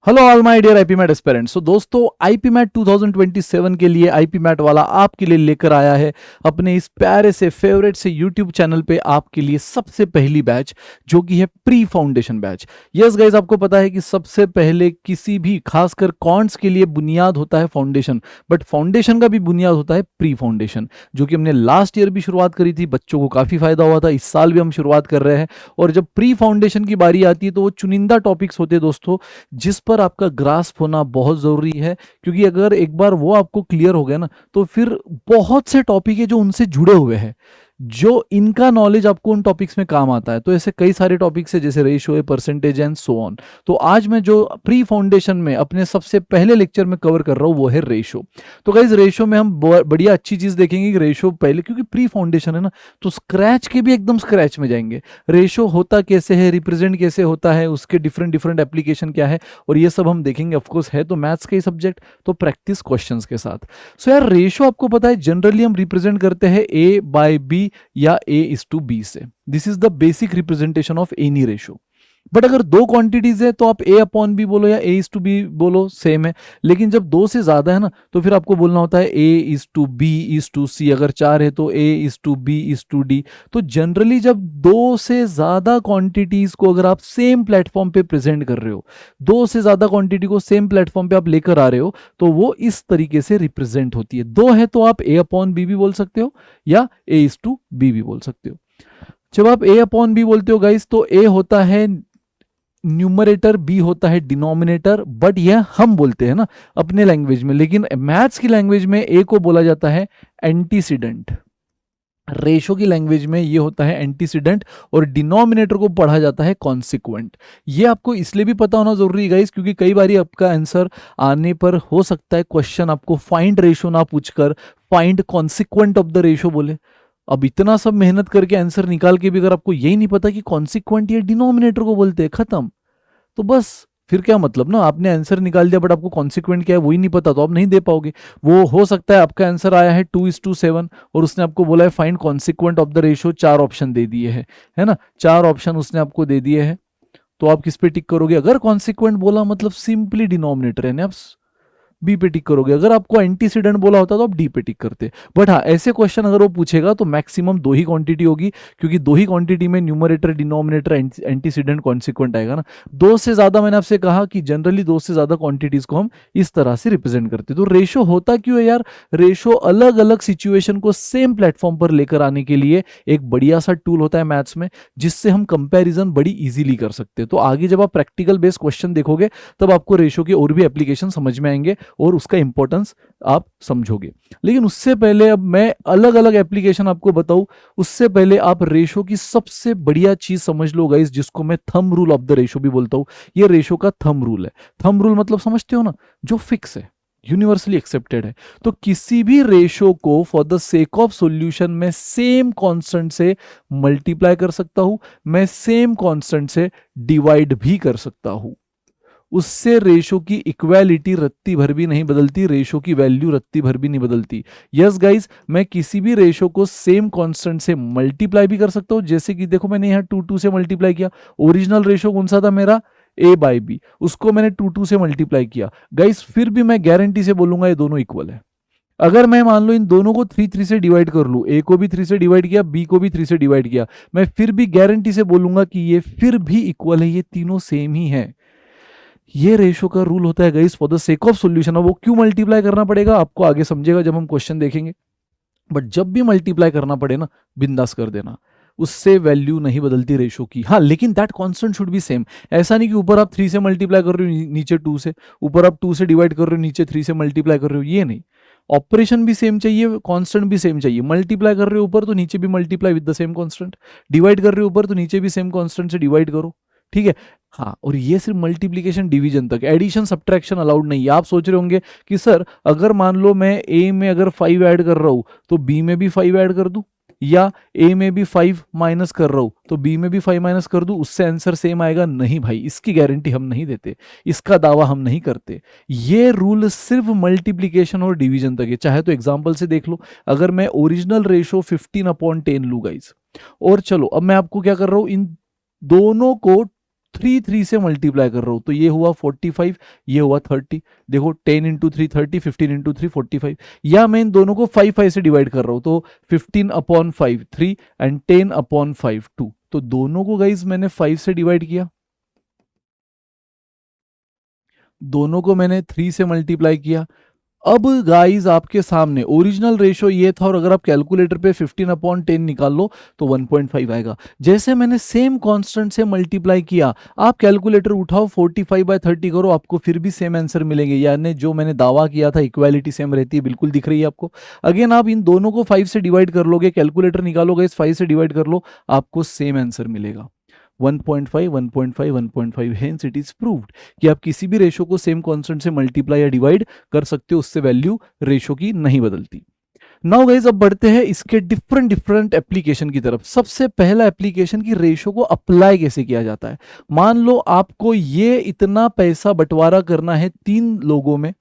Hello all my dear IPMAT aspirants. तो दोस्तों IPMAT 2027 के लिए आईपीमैट वाला आपके लिए लेकर आया है अपने इस प्यारे से फेवरेट से यूट्यूब चैनल पे आपके लिए सबसे पहली बैच जो कि है pre foundation batch. Yes guys, आपको पता है कि सबसे पहले किसी भी खासकर कॉन्ट्स के लिए बुनियाद होता है फाउंडेशन, बट फाउंडेशन का भी बुनियाद होता है प्री फाउंडेशन, जो कि हमने लास्ट ईयर भी शुरुआत करी थी। बच्चों को काफ़ी फायदा हुआ था। इस साल भी हम शुरुआत कर रहे हैं। और जब प्री फाउंडेशन की बारी आती है तो वो चुनिंदा टॉपिक्स होते हैं दोस्तों, जिस पर आपका ग्रास्प होना बहुत ज़रूरी है। क्योंकि अगर एक बार वो आपको क्लियर हो गया ना, तो फिर बहुत से टॉपिक है जो उनसे जुड़े हुए हैं, जो इनका नॉलेज आपको उन टॉपिक्स में काम आता है। तो ऐसे कई सारे टॉपिक्स है, जैसे रेशियो है, परसेंटेज एंड सो ऑन। तो आज मैं जो प्री फाउंडेशन में अपने सबसे पहले लेक्चर में कवर कर रहा हूँ वो है रेशियो। तो गाइज रेशियो में हम बढ़िया अच्छी चीज़ देखेंगे कि रेशियो पहले, क्योंकि प्री फाउंडेशन है ना, तो स्क्रैच के भी एकदम स्क्रैच में जाएंगे। रेशियो होता कैसे है, रिप्रेजेंट कैसे होता है, उसके डिफरेंट डिफरेंट एप्लीकेशन क्या है, और ये सब हम देखेंगे। ऑफकोर्स है तो मैथ्स का ही सब्जेक्ट, तो प्रैक्टिस क्वेश्चंस के साथ। सो यार रेशियो आपको पता है जनरली हम रिप्रेजेंट करते हैं ए बाय बी या A/B से। This is the basic representation of any ratio. But अगर दो क्वांटिटीज है तो आप A/B बोलो या A/B बोलो, सेम है। लेकिन जब दो से ज्यादा है ना, तो फिर आपको बोलना होता है A/B/C। अगर चार है तो A/B/D। तो जनरली जब दो से ज्यादा क्वांटिटीज को अगर आप सेम प्लेटफॉर्म पे प्रेजेंट कर रहे हो, दो से ज्यादा क्वांटिटी को सेम प्लेटफॉर्म पे आप लेकर आ रहे हो, तो वो इस तरीके से रिप्रेजेंट होती है। दो है तो आप A/B भी बोल सकते हो या A/B भी बोल सकते हो। जब आप A/B बोलते हो गाइस, तो A होता है न्यूमरेटर, बी होता है डिनोमिनेटर। बट यह हम बोलते हैं ना अपने लैंग्वेज में, लेकिन मैथ्स की लैंग्वेज में ए को बोला जाता है एंटीसीडेंट। रेशो की लैंग्वेज में ये होता है एंटीसीडेंट, और डिनोमिनेटर को पढ़ा जाता है कॉन्सिक्वेंट। ये आपको इसलिए भी पता होना जरूरी है गाइस, क्योंकि कई बार आपका आंसर आने पर हो सकता है क्वेश्चन आपको फाइंड रेशो ना पूछकर find consequent of the ratio बोले। अब इतना सब मेहनत करके आंसर निकाल के भी अगर आपको यही नहीं पता कि कॉन्सिक्वेंट ये डिनोमिनेटर को बोलते हैं, खत्म। तो बस फिर क्या मतलब ना, आपने आंसर निकाल दिया बट आपको कॉन्सिक्वेंट क्या है वही नहीं पता, तो आप नहीं दे पाओगे। वो हो सकता है आपका आंसर आया है 2:7 और उसने आपको बोला है find consequent of the ratio, चार ऑप्शन दे दिए हैं, है ना, चार ऑप्शन उसने आपको दे दिए हैं। तो आप किस पे टिक करोगे? अगर कॉन्सिक्वेंट बोला मतलब सिंपली डिनोमिनेटर है ना, आप बी पे टिक करोगे। अगर आपको एंटीसीडेंट बोला होता तो आप डी पे टिक करते। बट हाँ, ऐसे क्वेश्चन अगर वो पूछेगा तो मैक्सिमम दो ही क्वांटिटी होगी, क्योंकि दो ही क्वांटिटी में न्यूमरेटर, डिनोमिनेटर, एंटीसीडेंट, कॉन्सिक्वेंट आएगा ना। दो से ज्यादा मैंने आपसे कहा कि जनरली दो से ज्यादा क्वांटिटीज को हम इस तरह से रिप्रेजेंट करते। तो रेशो होता क्यों है यार? रेशो अलग अलग सिचुएशन को सेम प्लेटफॉर्म पर लेकर आने के लिए एक बढ़िया सा टूल होता है मैथ्स में, जिससे हम कंपेरिजन बड़ी इजीली कर सकते हैं। तो आगे जब आप प्रैक्टिकल बेस्ड क्वेश्चन देखोगे तब आपको रेशो के और भी एप्लीकेशन समझ में आएंगे और उसका इंपॉर्टेंस आप समझोगे। लेकिन उससे पहले अब मैं अलग अलग एप्लीकेशन आपको बताऊं, उससे पहले आप रेशो की सबसे बढ़िया चीज समझ लो गाइस, जिसको मैं thumb rule of the ratio भी बोलता हूं। ये रेशो का थंब रूल है। थंब रूल मतलब समझते हो ना, जो फिक्स है, यूनिवर्सली एक्सेप्टेड है। तो किसी भी रेशो को for the sake of solution में सेम कांस्टेंट से मल्टीप्लाई कर सकता हूं, मैं सेम कांस्टेंट से डिवाइड भी कर सकता हूं। उससे रेशो की इक्वालिटी रत्ती भर भी नहीं बदलती, रेशो की वैल्यू रत्ती भर भी नहीं बदलती। यस गाइस, मैं किसी भी रेशो को सेम कांस्टेंट से मल्टीप्लाई भी कर सकता हूं। जैसे कि देखो, मैंने यहाँ 2 से मल्टीप्लाई किया। ओरिजिनल रेशो कौन सा था मेरा? A/B। उसको मैंने 2 से मल्टीप्लाई किया गाइस, फिर भी मैं गारंटी से बोलूंगा ये दोनों इक्वल है। अगर मैं मान लो इन दोनों को 3 से डिवाइड कर लूं, ए को भी 3 से डिवाइड किया, बी को भी 3 से डिवाइड किया, मैं फिर भी गारंटी से बोलूंगा कि ये फिर भी इक्वल है, ये तीनों सेम ही है। ये रेशो का रूल होता है guys for the sake of solution. अब वो क्यों मल्टीप्लाई करना पड़ेगा आपको आगे समझेगा जब हम क्वेश्चन देखेंगे। बट जब भी मल्टीप्लाई करना पड़े ना, बिंदास कर देना, उससे वैल्यू नहीं बदलती रेशो की। हाँ, लेकिन that constant should be same. ऐसा नहीं कि ऊपर आप 3 से मल्टीप्लाई कर रहे हो, नीचे 2 से, ऊपर आप 2 से डिवाइड कर रहे हो, नीचे 3 से मल्टीप्लाई कर रहे हो, ये नहीं। ऑपरेशन भी सेम चाहिए, कांस्टेंट भी सेम चाहिए। मल्टीप्लाई कर रहे हो ऊपर तो नीचे भी multiply with the same constant, divide कर रहे हो ऊपर तो नीचे भी सेम कांस्टेंट से डिवाइड करो, ठीक है। हाँ, और ये सिर्फ मल्टीप्लिकेशन डिवीजन तक, एडिशन सब्ट्रैक्शन अलाउड नहीं है। आप सोच रहे होंगे कि सर अगर मान लो मैं ए में अगर 5 ऐड कर रहा हूं तो बी में भी 5 ऐड कर दूं, या ए में भी 5 माइनस कर रहा हूं तो बी में भी 5 माइनस कर दूं, उससे आंसर सेम आएगा? नहीं भाई, इसकी गारंटी हम नहीं देते, इसका दावा हम नहीं करते। ये रूल सिर्फ मल्टीप्लिकेशन और डिवीजन तक है। चाहे तो एग्जाम्पल से देख लो। अगर मैं ओरिजिनल रेशो 15/10 लू गाइज, और चलो अब मैं आपको क्या कर रहा हूं, इन दोनों को 3 3 से मल्टीप्लाई कर रहा हूं तो ये हुआ 45, ये हुआ 30। देखो 10 इंटू 3 30, 15 इंटू 3 45। या मैं इन दोनों को 5 5 से डिवाइड कर रहा हूं तो 15 अपॉन 5 3 एंड 10 अपॉन 5 2। तो दोनों को गाइज मैंने 5 से डिवाइड किया, दोनों को मैंने 3 से मल्टीप्लाई किया। अब गाइस आपके सामने ओरिजिनल रेशो ये था और अगर आप कैलकुलेटर पे 15 अपॉन 10 निकाल लो तो 1.5 आएगा। जैसे मैंने सेम कांस्टेंट से मल्टीप्लाई किया, आप कैलकुलेटर उठाओ 45/30 करो, आपको फिर भी सेम आंसर मिलेंगे। यानी जो मैंने दावा किया था इक्वालिटी सेम रहती है, बिल्कुल दिख रही है आपको। अगेन आप इन दोनों को 5 से डिवाइड कर लोगे, कैलकुलेटर निकालोगे, इस 5 से डिवाइड कर लो, आपको सेम आंसर मिलेगा 1.5 1.5 1.5। हेंस इट इज प्रूव्ड कि आप किसी भी रेशो को सेम कांस्टेंट से मल्टीप्लाई या डिवाइड कर सकते हो, उससे वैल्यू रेशो की नहीं बदलती। नाउ गाइस अब बढ़ते हैं इसके डिफरेंट डिफरेंट एप्लीकेशन की तरफ। सबसे पहला एप्लीकेशन की रेशो को अप्लाई कैसे किया जाता है। मान लो आपको ये इतना पैसा बंटवारा करना है 3 लोगों में,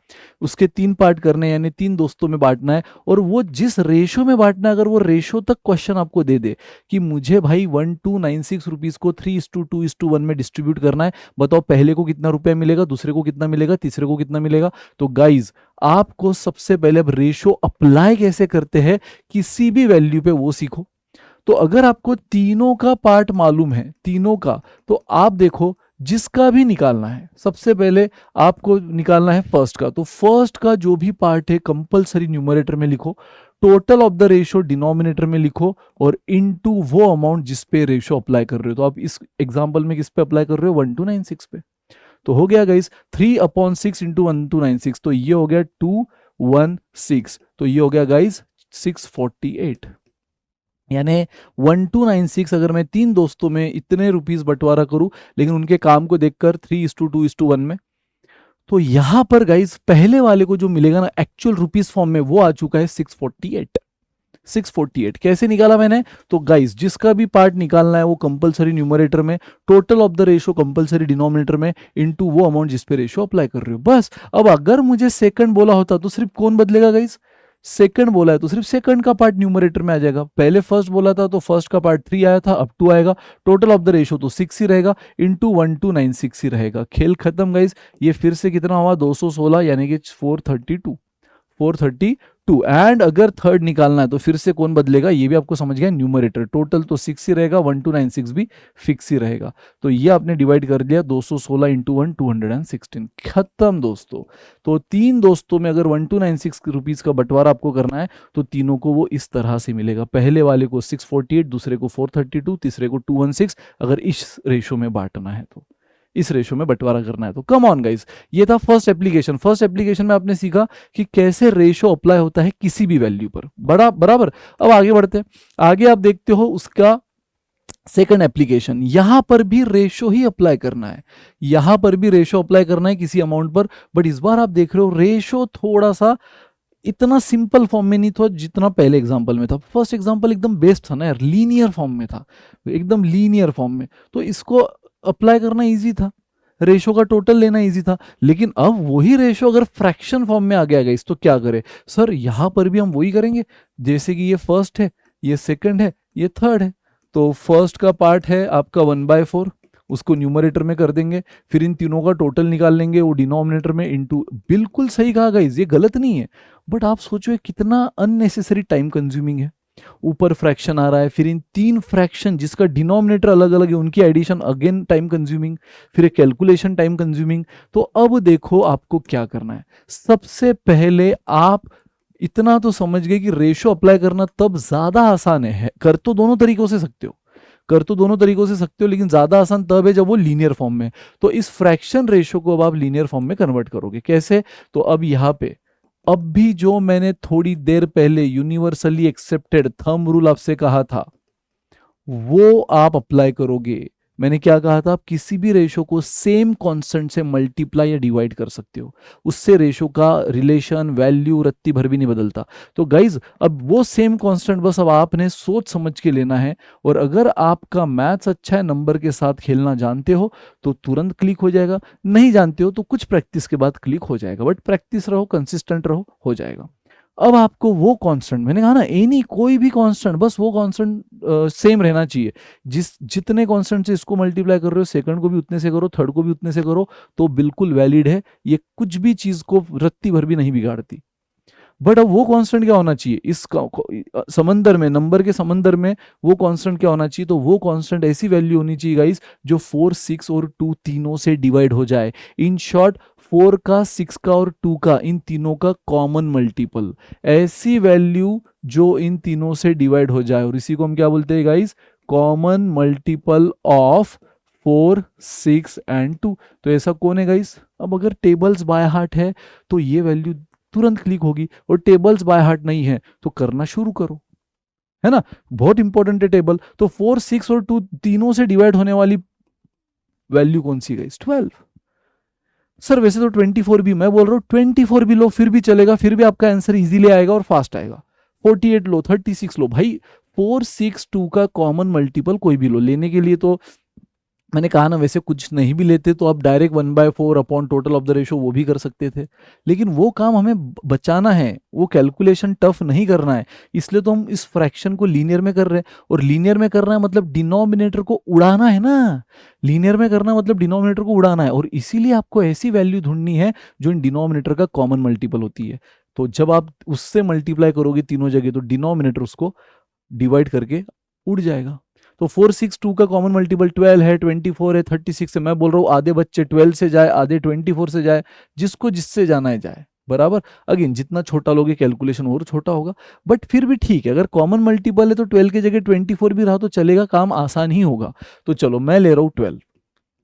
उसके 3 पार्ट करने हैं, यानी 3 दोस्तों में बांटना है, और वो जिस रेशो में बांटना है, अगर वो रेशो तक क्वेश्चन आपको दे दे कि मुझे भाई 1296 रुपीज को 3:2:1 में डिस्ट्रीब्यूट करना है, बताओ पहले को कितना रुपया मिलेगा, दूसरे को कितना मिलेगा, तीसरे को कितना मिलेगा। तो गाइज आपको सबसे पहले अब रेशो अप्लाई कैसे करते हैं किसी भी वैल्यू पे वो सीखो। तो अगर आपको तीनों का पार्ट मालूम है, तीनों का, तो आप देखो जिसका भी निकालना है, सबसे पहले आपको निकालना है फर्स्ट का। तो फर्स्ट का जो भी पार्ट है कंपलसरी न्यूमरेटर में लिखो, total of the ratio denominator में लिखो, और इनटू वो अमाउंट जिस पे रेशो अप्लाई कर रहे हो। तो आप इस एग्जांपल में किस पे अप्लाई कर रहे हो, 1296 पे। तो हो गया गाइस 3/6 इंटू 1296, तो ये हो गया 216, तो ये हो गया गाइस 648। यानी 1296 अगर मैं 3 दोस्तों में इतने रुपीस बंटवारा करूं, लेकिन उनके काम को देखकर 3:2:1 में, तो यहां पर गाइस पहले वाले को जो मिलेगा ना एक्चुअल रुपीस फॉर्म में, वो आ चुका है 648। 648 कैसे निकाला मैंने, तो गाइस जिसका भी पार्ट निकालना है वो कंपलसरी न्यूमरेटर में, total of the ratio compulsory denominator में, इनटू वो अमाउंट जिस पे रेशो अप्लाई कर रहे हो, बस। अब अगर मुझे सेकंड बोला होता तो सिर्फ कौन बदलेगा गाइस, सेकंड बोला है तो सिर्फ सेकंड का पार्ट न्यूमरेटर में आ जाएगा। पहले फर्स्ट बोला था तो फर्स्ट का पार्ट 3 आया था, अब 2 आएगा, टोटल ऑफ द रेशो तो 6 ही रहेगा, इनटू 1296 ही रहेगा। खेल खत्म गाइस। ये फिर से कितना हुआ 216, यानी कि 432। एंड अगर थर्ड निकालना है तो फिर से कौन बदलेगा, ये भी आपको समझ गया, न्यूमरेटर। टोटल तो 6 ही रहेगा, 1296 भी फिक्स ही रहेगा। तो ये आपने डिवाइड कर दिया 216 इंटू 1 216, खत्म दोस्तों। तो 3 दोस्तों में अगर 1296 रुपीज का बंटवारा आपको करना है तो तीनों को वो इस तरह से मिलेगा, पहले वाले को 648, दूसरे को 432, तीसरे को 216, अगर इस रेशो में बांटना है तो, इस रेशो में बंटवारा करना है तो। कम ऑन गाइस, ये था फर्स्ट एप्लीकेशन। फर्स्ट एप्लीकेशन में आपने सीखा कि कैसे रेशो अप्लाई होता है किसी भी वैल्यू पर, बराबर। अब आगे बढ़ते हैं, आगे आप देखते हो उसका सेकंड एप्लीकेशन। यहां पर भी रेशो ही अप्लाई करना है, यहां पर भी रेशो अप्लाई करना है किसी अमाउंट पर, बट इस बार आप देख रहे हो रेशो थोड़ा सा इतना सिंपल फॉर्म में नहीं था जितना पहले एग्जांपल में था। फर्स्ट एग्जांपल एकदम बेस्ट था ना यार, लीनियर फॉर्म में था, एकदम लीनियर फॉर्म में, तो इसको अप्लाई करना इजी था, रेशो का टोटल लेना इजी था। लेकिन अब वही रेशो अगर फ्रैक्शन फॉर्म में आ गया गाइस तो क्या करें सर, यहां पर भी हम वही करेंगे, जैसे कि ये फर्स्ट है, ये सेकंड है, ये थर्ड है। तो फर्स्ट का पार्ट है आपका 1/4, उसको न्यूमरेटर में कर देंगे, फिर इन तीनों का टोटल निकाल लेंगे, वो डिनोमिनेटर में इनटू। बिल्कुल सही कहा गाइस, ये गलत नहीं है, बट आप सोचो ये कितना अननेसेसरी टाइम कंज्यूमिंग है। ऊपर फ्रैक्शन आ रहा है, फिर इन 3 फ्रैक्शन जिसका डिनोमिनेटर अलग अलग है उनकी एडिशन अगेन टाइम कंज्यूमिंग, फिर कैलकुलेशन टाइम कंज्यूमिंग। तो अब देखो आपको क्या करना है। सबसे पहले आप इतना तो समझ गए कि रेशो अप्लाई करना तब ज्यादा आसान है, कर तो दोनों तरीकों से सकते हो, लेकिन ज्यादा आसान तब है जब वो लीनियर फॉर्म में। तो इस फ्रैक्शन रेशो को अब आप लीनियर फॉर्म में कन्वर्ट करोगे कैसे, तो अब यहां पे अब भी जो मैंने थोड़ी देर पहले यूनिवर्सली एक्सेप्टेड थंब रूल आपसे कहा था वो आप अप्लाई करोगे। मैंने क्या कहा था, आप किसी भी रेशो को सेम कांस्टेंट से मल्टीप्लाई या डिवाइड कर सकते हो, उससे रेशो का रिलेशन वैल्यू रत्ती भर भी नहीं बदलता। तो गाइज अब वो सेम कांस्टेंट बस अब आपने सोच समझ के लेना है, और अगर आपका मैथ्स अच्छा है, नंबर के साथ खेलना जानते हो तो तुरंत क्लिक हो जाएगा, नहीं जानते हो तो कुछ प्रैक्टिस के बाद क्लिक हो जाएगा, बट प्रैक्टिस रहो, कंसिस्टेंट रहो, हो जाएगा। अब आपको वो कांस्टेंट, मैंने कहा ना एनी कोई भी कांस्टेंट, बस वो कांस्टेंट सेम रहना चाहिए। जितने कांस्टेंट से इसको मल्टीप्लाई कर रहे हो, सेकंड को भी उतने से करो, थर्ड को भी उतने से करो, तो बिल्कुल वैलिड है। ये कुछ भी चीज को रत्ती भर भी नहीं बिगाड़ती। बट अब वो कांस्टेंट क्या होना चाहिए इस समंदर में, नंबर के समंदर में वो कांस्टेंट क्या होना चाहिए? तो वो कांस्टेंट ऐसी वैल्यू होनी चाहिए गाइस जो 4, 6 और 2 तीनों से डिवाइड हो जाए। इन शॉर्ट 4 का, 6 का और 2 का, इन तीनों का कॉमन मल्टीपल, ऐसी वैल्यू जो इन तीनों से डिवाइड हो जाए। और इसी को हम क्या बोलते हैं guys? Common multiple of 4, 6 and 2। तो ऐसा कौन है गाइस? अब अगर टेबल्स बाय हार्ट है तो ये वैल्यू तुरंत क्लिक होगी, और टेबल्स बाय हार्ट नहीं है तो करना शुरू करो, है ना? बहुत इंपॉर्टेंट है टेबल। तो 4, 6 और 2 तीनों से डिवाइड होने वाली वैल्यू कौन सी गाइस? 12। सर वैसे तो 24 भी, मैं बोल रहा हूं 24 भी लो फिर भी चलेगा, फिर भी आपका आंसर इजीली आएगा और फास्ट आएगा। 48 लो, 36 लो भाई, 4, 6, 2 का कॉमन मल्टीपल कोई भी लो। लेने के लिए तो मैंने कहा ना, वैसे कुछ नहीं भी लेते तो आप direct 1/4 upon total of the ratio वो भी कर सकते थे, लेकिन वो काम हमें बचाना है, वो कैलकुलेशन टफ नहीं करना है, इसलिए तो हम इस फ्रैक्शन को लीनियर में कर रहे हैं। और लीनियर में करना है मतलब डिनोमिनेटर को उड़ाना है ना, लीनियर में करना मतलब डिनोमिनेटर को उड़ाना है, और इसीलिए आपको ऐसी वैल्यू ढूंढनी है जो इन डिनोमिनेटर का कॉमन मल्टीपल होती है। तो जब आप उससे मल्टीप्लाई करोगे तीनों जगह तो डिनोमिनेटर उसको डिवाइड करके उड़ जाएगा। तो 4, 6, 2 का कॉमन मल्टीपल 12 है, 24 है, 36 है। मैं बोल रहा हूँ आधे बच्चे 12 से जाए, आधे 24 से जाए, जिसको जिससे जाना है जाए, बराबर। अगेन जितना छोटा लोगे कैलकुलेशन और छोटा होगा, बट फिर भी ठीक है, अगर कॉमन मल्टीपल है तो 12 की जगह 24 भी रहा तो चलेगा, काम आसान ही होगा। तो चलो मैं ले रहा हूँ 12,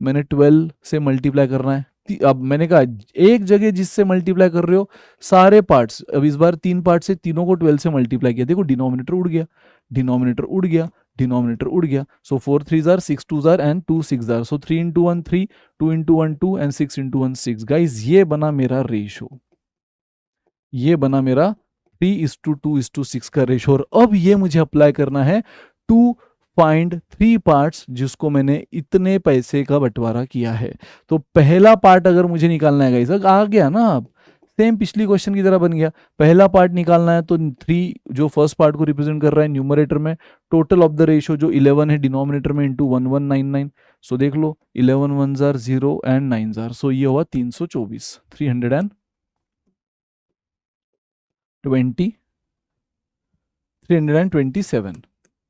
मैंने 12 से मल्टीप्लाई करना है। अब मैंने कहा एक जगह जिससे मल्टीप्लाई कर रहे हो सारे पार्ट्स, अब इस बार 3 पार्ट से तीनों को 12 से मल्टीप्लाई किया, देखो डिनोमिनेटर उड़ गया, डिनोमिनेटर उड़ गया, डिनोमिनेटर उड़ गया। सो 4 3 jar, 6 2 jar and 2 6 jar. So 3 into 1 3, 2 into 1 2 and 6 into 1 6। Guys ये बना मेरा रेशो, ये बना मेरा 3:2:6 का रेशो। और अब ये मुझे अप्लाई करना है टू फाइंड 3 पार्ट्स जिसको मैंने इतने पैसे का बंटवारा किया है। तो पहला पार्ट अगर मुझे निकालना है गाइस, आ गया ना, अब सेम पिछली क्वेश्चन की तरह बन गया। पहला पार्ट निकालना है तो 3 जो फर्स्ट पार्ट को रिप्रेजेंट कर रहा है न्यूमरेटर में, टोटल ऑफ द रेशो जो 11 है डिनोमिनेटर में इंटू 1199। सो देख लो 11 1 जार 0 एंड 9 जार, सो ये हुआ 324, 327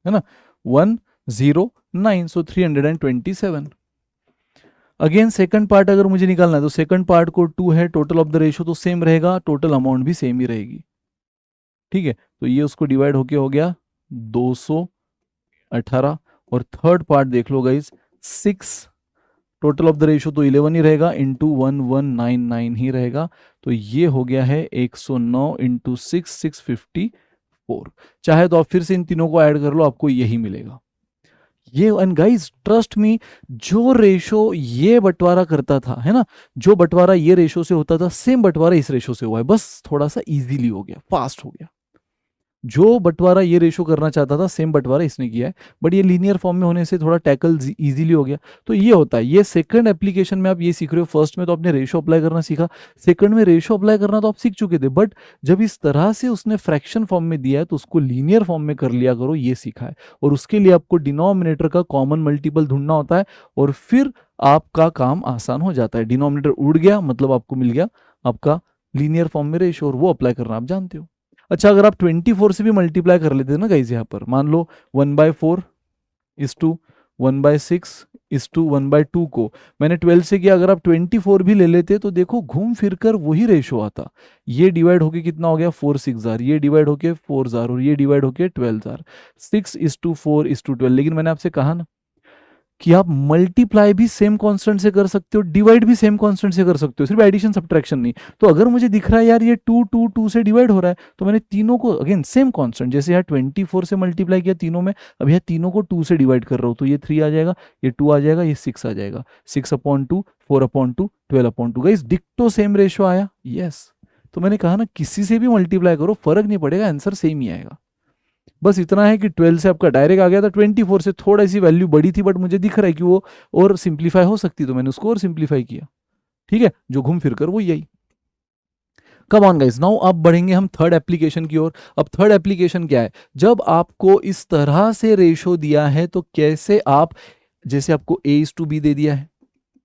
है ना, 109, सो 327। अगेन सेकंड पार्ट अगर मुझे निकालना है तो सेकंड पार्ट को 2 है, टोटल ऑफ द रेशो तो सेम रहेगा, टोटल अमाउंट भी सेम ही रहेगी, ठीक है। तो ये उसको डिवाइड होके हो गया 218। और थर्ड पार्ट देख लो guys, 6, total of the ratio तो 11 ही रहेगा, इंटू 1199 ही रहेगा, तो ये हो गया है 109 इंटू 6, 654। चाहे तो आप फिर से इन तीनों को ऐड कर लो, आपको यही मिलेगा ये। एंड गाइस ट्रस्ट मी, जो रेशो ये बंटवारा करता था, है ना, जो बंटवारा ये रेशो से होता था सेम बंटवारा इस रेशो से हुआ है, बस थोड़ा सा इजीली हो गया, फास्ट हो गया। जो बंटवारा ये रेशो करना चाहता था सेम बंटवारा इसने किया है, बट ये लीनियर फॉर्म में होने से थोड़ा टैकल इजीली हो गया। तो ये होता है, ये सेकंड एप्लीकेशन में आप ये सीख रहे हो। फर्स्ट में तो आपने रेशो अप्लाई करना सीखा, सेकंड में रेशो अप्लाई करना तो आप सीख चुके थे, बट जब इस तरह से उसने फ्रैक्शन फॉर्म में दिया है तो उसको लीनियर फॉर्म में कर लिया करो, ये सीखा है। और उसके लिए आपको डिनोमिनेटर का कॉमन मल्टीपल ढूंढना होता है, और फिर आपका काम आसान हो जाता है। डिनोमिनेटर उड़ गया मतलब आपको मिल गया आपका लीनियर फॉर्म में रेशो, और वो अप्लाई करना आप जानते हो। अच्छा, अगर आप 24 से भी मल्टीप्लाई कर लेते ना गाइस, यहाँ पर मान लो 1/4 इज टू 1/6 इज टू 1/2 को मैंने 12 से किया, अगर आप 24 भी ले लेते तो देखो घूम फिर कर वही रेशो आता। ये डिवाइड होके कितना हो गया 4 6 जार, ये डिवाइड होके 4 जार, और ये डिवाइड होके 12 जार। 6:4:12। लेकिन मैंने आपसे कहा ना कि आप मल्टीप्लाई भी सेम कांस्टेंट से कर सकते हो, डिवाइड भी सेम कांस्टेंट से कर सकते हो, सिर्फ एडिशन सब्ट्रैक्शन नहीं। तो अगर मुझे दिख रहा है यार ये 2 2 2 से डिवाइड हो रहा है, तो मैंने तीनों को अगेन सेम कांस्टेंट, जैसे यार 24 से मल्टीप्लाई किया तीनों में, अब यह तीनों को 2 से डिवाइड कर रहा हूं, तो ये 3 आ जाएगा, ये 2 आ जाएगा, ये 6 आ जाएगा। 6/2, 4/2, 12/2। गाइस डिक्टो सेम रेशो आया, यस। तो मैंने कहा ना किसी से भी मल्टीप्लाई करो फर्क नहीं पड़ेगा, आंसर सेम ही आएगा। बस इतना है कि 12 से आपका डायरेक्ट आ गया था, 24 से थोड़ा सी वैल्यू बड़ी थी, बट मुझे दिख रहा है कि वो और सिंप्लीफाई हो सकती, तो मैंने उसको और सिंप्लीफाई किया, ठीक है। जो घूम फिर कर वो यही कम ऑन गाइस, नाउ अब बढ़ेंगे हम थर्ड एप्लीकेशन की ओर। अब थर्ड एप्लीकेशन क्या है, जब आपको इस तरह से रेशो दिया है तो कैसे आप, जैसे आपको A:B दे दिया है,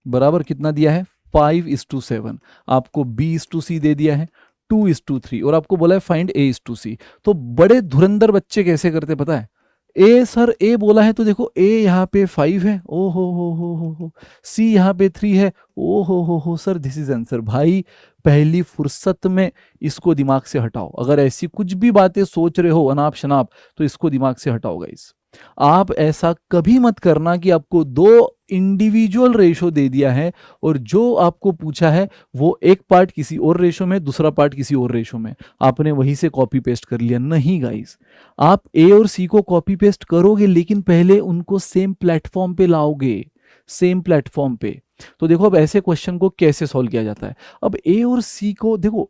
बराबर कितना दिया है 5:7, आपको B:C दे दिया है 2:3, और आपको बोला है फाइंड A:C। तो बड़े धुरंधर बच्चे कैसे करते पता है, ए सर ए बोला है तो देखो ए यहाँ पे 5 है, ओ हो, सी यहाँ पे 3 है, ओ हो सर दिस इज आंसर। भाई पहली फुर्सत में इसको दिमाग से हटाओ, अगर ऐसी कुछ भी बातें सोच रहे हो अनाप शनाप तो इसको दिमाग से हटाओ गाइस। आप ऐसा कभी मत करना कि आपको दो इंडिविजुअल रेशो दे दिया है और जो आपको पूछा है वो एक पार्ट किसी और रेशो में, दूसरा पार्ट किसी और रेशो में, आपने वहीं से कॉपी पेस्ट कर लिया। नहीं गाइस, आप ए और सी को कॉपी पेस्ट करोगे लेकिन पहले उनको सेम प्लेटफॉर्म पे लाओगे, सेम प्लेटफॉर्म पे। तो देखो अब ऐसे क्वेश्चन को कैसे सॉल्व किया जाता है। अब ए और सी को देखो,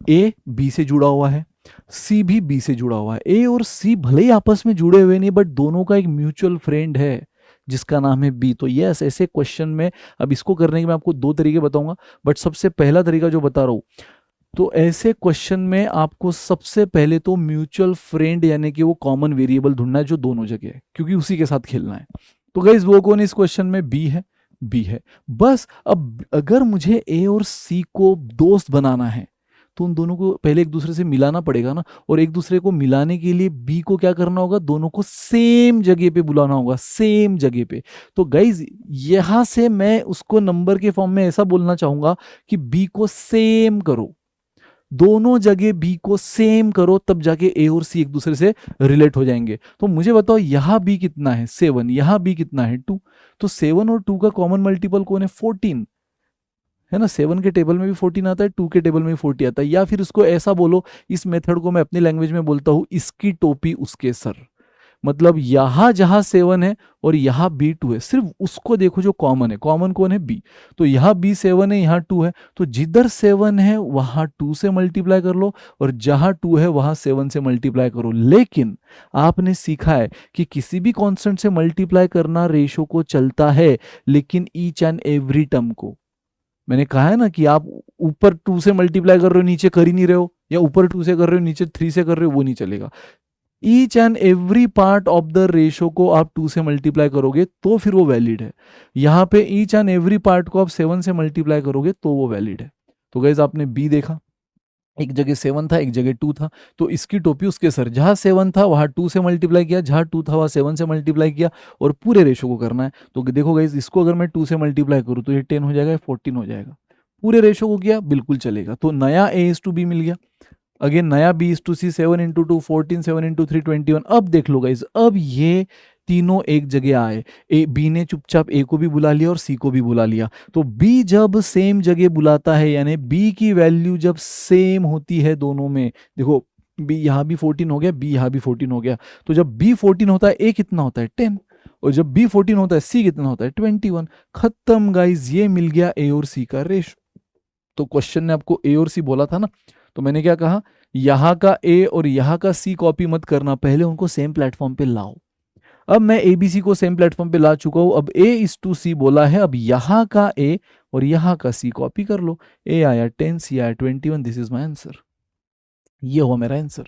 ए बी से जुड़ा हुआ है, सी भी बी से जुड़ा हुआ है। ए और सी भले ही आपस में जुड़े हुए नहीं, बट दोनों का एक म्यूचुअल फ्रेंड है जिसका नाम है बी। तो यस, ऐसे क्वेश्चन में अब इसको करने के मैं आपको दो तरीके बताऊंगा, बट सबसे पहला तरीका जो बता रहा हूं, तो ऐसे क्वेश्चन में आपको सबसे पहले तो म्यूचुअल फ्रेंड यानी कि वो कॉमन वेरिएबल ढूंढना है जो दोनों जगह है, क्योंकि उसी के साथ खेलना है। तो गाइस वो कौन है इस क्वेश्चन में, बी है, बी है बस। अब अगर मुझे ए और सी को दोस्त बनाना है तो उन दोनों को पहले एक दूसरे से मिलाना पड़ेगा ना, और एक दूसरे को मिलाने के लिए बी को क्या करना होगा, दोनों को सेम जगह पे बुलाना होगा, सेम जगह पे। तो गाइज यहां से मैं उसको नंबर के फॉर्म में ऐसा बोलना चाहूंगा कि बी को सेम करो, दोनों जगह बी को सेम करो, तब जाके ए और सी एक दूसरे से रिलेट हो जाएंगे। तो मुझे बताओ यहां बी कितना है 7, यहां बी कितना है 2, तो 7 और 2 का कॉमन मल्टीपल कौन है 14 है ना। 7 के टेबल में भी 14 आता है, 2 के टेबल में भी 40 आता है। या फिर इसको ऐसा बोलो, इस मेथड को मैं अपनी लैंग्वेज में बोलता हूं, इसकी टोपी उसके सर। मतलब यहां जहां 7 है और यहां B2 है, सिर्फ उसको देखो जो कॉमन है। कॉमन कौन है बी, तो यहां B7 है, यहां 2 है, तो जिधर 7 है वहां 2 से मल्टीप्लाई कर लो, और जहां 2 है वहां 7 से मल्टीप्लाई करो। लेकिन आपने सीखा है कि किसी भी कांस्टेंट से मल्टीप्लाई करना रेशो को चलता है, लेकिन ईच एंड एवरी टर्म को। मैंने कहा है ना कि आप ऊपर 2 से मल्टीप्लाई कर रहे हो नीचे कर ही नहीं रहे हो, या ऊपर 2 से कर रहे हो नीचे 3 से कर रहे हो, वो नहीं चलेगा। Each and every part of the ratio को आप 2 से मल्टीप्लाई करोगे तो फिर वो वैलिड है। यहां पे ईच एंड एवरी पार्ट को आप 7 से मल्टीप्लाई करोगे तो वो वैलिड है। तो गाइस आपने बी देखा, एक जगह 7 था एक जगह 2 था, तो इसकी टोपी उसके सर। जहां 7 था वहां 2 से मल्टीप्लाई किया, जहां 2 था वहां 7 से मल्टीप्लाई किया, और पूरे रेशो को करना है। तो देखो गाइस, इसको अगर मैं 2 से मल्टीप्लाई करूं तो ये 10 हो जाएगा, 14 हो जाएगा। पूरे रेशो को किया बिल्कुल चलेगा। तो नया A:B मिल गया, अगेन नया B:C, 7 इंटू 2 14, 7 इंटू 3 21। अब देख लो गाइस, अब ये तीनों एक जगह आए। ए बी ने चुपचाप ए को भी बुला लिया और सी को भी बुला लिया। तो बी जब सेम जगह बुलाता है, यानी बी की वैल्यू जब सेम होती है दोनों में, देखो बी यहां भी 14 हो गया, बी यहां भी 14 हो गया, तो जब बी 14 होता है ए कितना होता है 10, और जब बी 14 होता है सी कितना होता है 21। खत्म गाइस, ये मिल गया ए और सी का रेशो। तो क्वेश्चन ने आपको ए और सी बोला था ना, तो मैंने क्या कहा, यहां का ए और यहां का सी कॉपी मत करना, पहले उनको सेम प्लेटफॉर्म पे लाओ। अब मैं एबीसी को सेम प्लेटफॉर्म पे ला चुका हूं, अब A:C बोला है, अब यहां का ए और यहां का सी कॉपी कर लो। ए आया 10, सी आया 21, दिस इज माई आंसर। ये हुआ मेरा आंसर।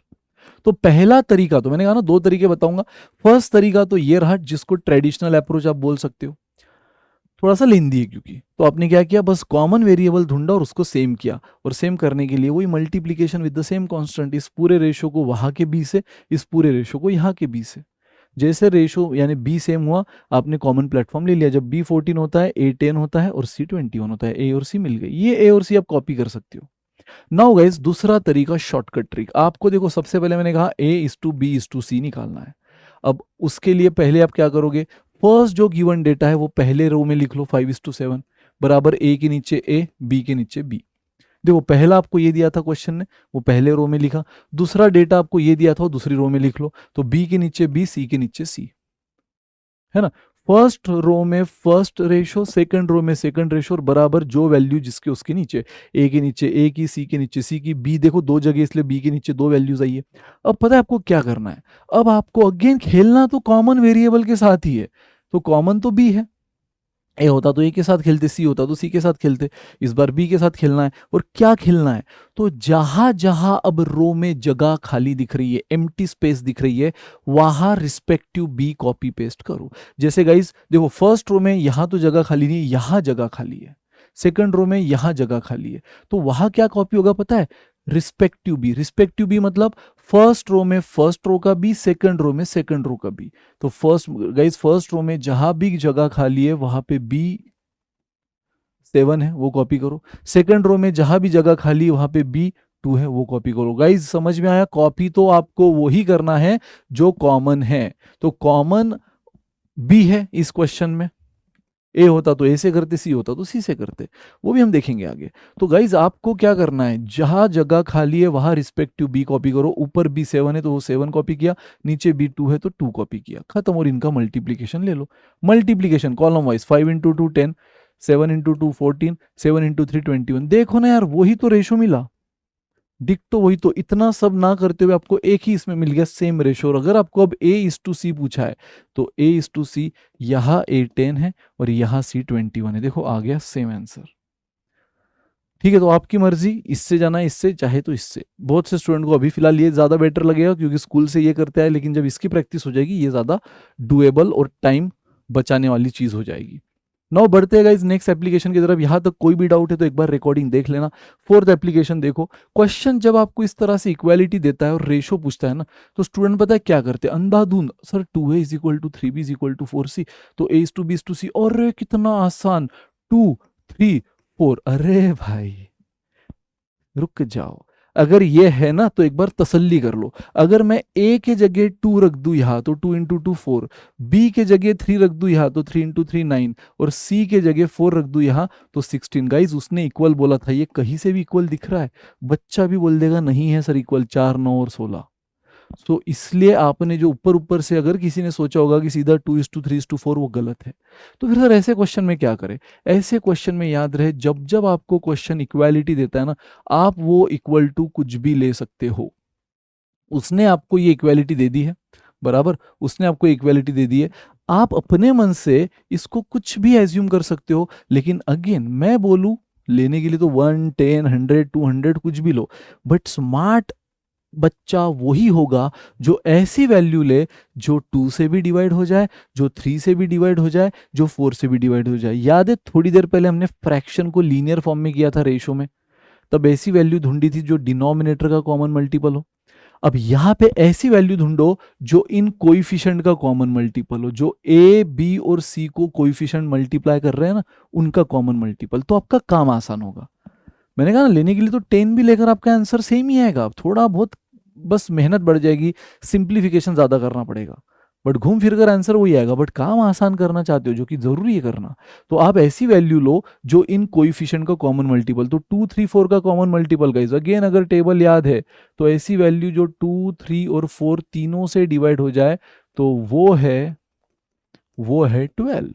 तो पहला तरीका, तो मैंने कहा ना दो तरीके बताऊंगा। फर्स्ट तरीका तो ये रहा जिसको ट्रेडिशनल अप्रोच आप बोल सकते हो, थोड़ा सा लेंदी है क्योंकि। तो आपने क्या किया, बस कॉमन वेरिएबल ढूंढा और उसको सेम किया, और सेम करने के लिए वही multiplication with the same constant, इस पूरे रेशो को वहां के बी से, इस पूरे रेशो को यहाँ के बी से। जैसे रेशो यानी बी सेम हुआ, आपने कॉमन प्लेटफॉर्म ले लिया। जब बी 14 होता है ए 10 होता है और सी 21 होता है, ए और सी मिल गई। ये ए और सी आप कॉपी कर सकते हो। नाउ गाइस, दूसरा तरीका शॉर्टकट ट्रिक। आपको देखो सबसे पहले मैंने कहा A:B:C निकालना है। अब उसके लिए पहले आप क्या करोगे, फर्स्ट जो गिवन डेटा है वो पहले रो में लिख लो, 5:7 बराबर ए के नीचे ए, बी के नीचे बी। देखो पहला आपको ये दिया था क्वेश्चन ने, वो पहले रो में लिखा। दूसरा डेटा आपको ये दिया था, वो दूसरी रो में लिख लो। तो बी के नीचे बी, सी के नीचे सी, है ना। फर्स्ट रो में फर्स्ट रेशो, सेकंड रो में सेकंड रेशो, और बराबर जो वैल्यू जिसके उसके नीचे, ए के नीचे ए की, सी के नीचे सी की। बी देखो दो जगह, इसलिए बी के नीचे दो वैल्यूज आई है। अब पता है आपको क्या करना है, अब आपको अगेन खेलना तो कॉमन वेरिएबल के साथ ही है। तो कॉमन तो बी है, ए होता तो ए के साथ खेलते, सी होता तो सी के साथ खेलते, इस बार बी के साथ खेलना है। और क्या खेलना है, तो जहां जहां अब रो में जगह खाली दिख रही है, एम्प्टी स्पेस दिख रही है, वहां रिस्पेक्टिव बी कॉपी पेस्ट करो। जैसे गाइस देखो, फर्स्ट रो में यहां तो जगह खाली नहीं है, यहां जगह खाली है, सेकंड रो में यहां जगह खाली है, तो वहां क्या कॉपी होगा पता है, रिस्पेक्टिव बी। रिस्पेक्टिव बी मतलब फर्स्ट रो में फर्स्ट रो का बी, सेकंड रो में सेकंड रो का बी। तो फर्स्ट रो में जहां भी जगह खाली है वहां पे बी 7 है, वो कॉपी करो। सेकंड रो में जहां भी जगह खाली है वहां पे बी 2 है, वो कॉपी करो। गाइज समझ में आया, कॉपी तो आपको वही करना है जो कॉमन है। तो कॉमन बी है इस क्वेश्चन में, ए होता तो ए से करते, सी होता तो सी से करते, वो भी हम देखेंगे आगे। तो गाइज आपको क्या करना है, जहां जगह खाली है वहां रिस्पेक्टिव बी कॉपी करो। ऊपर बी 7 है तो वो 7 कॉपी किया, नीचे बी 2 है तो 2 कॉपी किया, खत्म। और इनका मल्टीप्लीकेशन ले लो। Multiplication column wise, 5 into 2 10, 7 into 2 14, 7 into 3 21। देखो ना यार, वही तो रेशो मिला, दिख तो वही। तो इतना सब ना करते हुए आपको एक ही इसमें मिल गया सेम रेशो। और अगर आपको अब A:C पूछा है तो A:C, यहां A 10 है और यहां C 21 है। देखो आ गया सेम आंसर। ठीक है, तो आपकी मर्जी, इससे जाना है इससे, चाहे तो इससे। बहुत से स्टूडेंट को अभी फिलहाल ये ज्यादा बेटर लगेगा क्योंकि स्कूल से ये करते हैं, लेकिन जब इसकी प्रैक्टिस हो जाएगी ये ज्यादा डुएबल और टाइम बचाने वाली चीज हो जाएगी। नाउ बढ़ते हैं गाइस नेक्स्ट एप्लीकेशन की तरफ। यहां तक कोई भी डाउट है तो एक बार रिकॉर्डिंग देख लेना। फोर्थ एप्लीकेशन देखो। क्वेश्चन जब आपको इस तरह से इक्वालिटी देता है और रेशो पूछता है ना, तो स्टूडेंट पता है क्या करते हैं, अंधाधुंध, sir 2A is equal to 3B is equal to 4C, तो A:B:C। और कितना आसान, 2 3 4। अरे भाई रुक जाओ, अगर ये है ना तो एक बार तसल्ली कर लो। अगर मैं ए के जगह 2 रख दूं यहां तो 2 इंटू 2 4, बी के जगह 3 रख दूं यहां तो 3 इंटू 3 9, और सी के जगह 4 रख दूं यहां तो 16। गाइज उसने इक्वल बोला था, ये कहीं से भी इक्वल दिख रहा है? बच्चा भी बोल देगा नहीं है सर इक्वल, 4 9 और 16। तो इसलिए आपने जो ऊपर ऊपर से अगर किसी ने सोचा होगा कि सीधा 2:3:4, वो गलत है। तो फिर सर ऐसे क्वेश्चन में क्या करें? ऐसे क्वेश्चन में याद रहे, जब जब आपको क्वेश्चन इक्वालिटी देता है ना, आप वो इक्वल टू कुछ भी ले सकते हो। उसने आपको ये इक्वालिटी दे दी है, बराबर, उसने आपको इक्वालिटी दे दी है, आप अपने मन से इसको कुछ भी एज्यूम कर सकते हो। लेकिन अगेन मैं बोलूं, लेने के लिए तो 1 10 100 200 कुछ भी लो, बट स्मार्ट बच्चा वही होगा जो ऐसी वैल्यू ले जो 2 से भी डिवाइड हो जाए, जो 3 से भी डिवाइड हो जाए, जो 4 से भी डिवाइड हो जाए। याद है थोड़ी देर पहले हमने फ्रैक्शन को लीनियर फॉर्म में किया था रेशो में, तब ऐसी वैल्यू ढूंढी थी जो डिनोमिनेटर का कॉमन मल्टीपल हो। अब यहां पे ऐसी वैल्यू ढूंढो जो इन कोइफिशिएंट का कॉमन मल्टीपल हो, जो ए बी और सी को कोइफिशिएंट मल्टीप्लाई कर रहे हैं ना, उनका कॉमन मल्टीपल। तो आपका काम आसान होगा। मैंने कहा ना, लेने के लिए तो 10 भी लेकर आपका आंसर सेम ही आएगा, थोड़ा बहुत बस मेहनत बढ़ जाएगी, सिंप्लीफिकेशन ज्यादा करना पड़ेगा, बट घूम फिर कर आंसर वही आएगा। बट काम आसान करना चाहते हो, जो कि जरूरी है करना, तो आप ऐसी वैल्यू लो जो इन कोइफिशिएंट का कॉमन मल्टीपल। तो 2 3 4 का कॉमन मल्टीपल गाइस, अगेन अगर टेबल याद है तो ऐसी वैल्यू जो 2 3 और 4 तीनों से डिवाइड हो जाए तो वो है 12।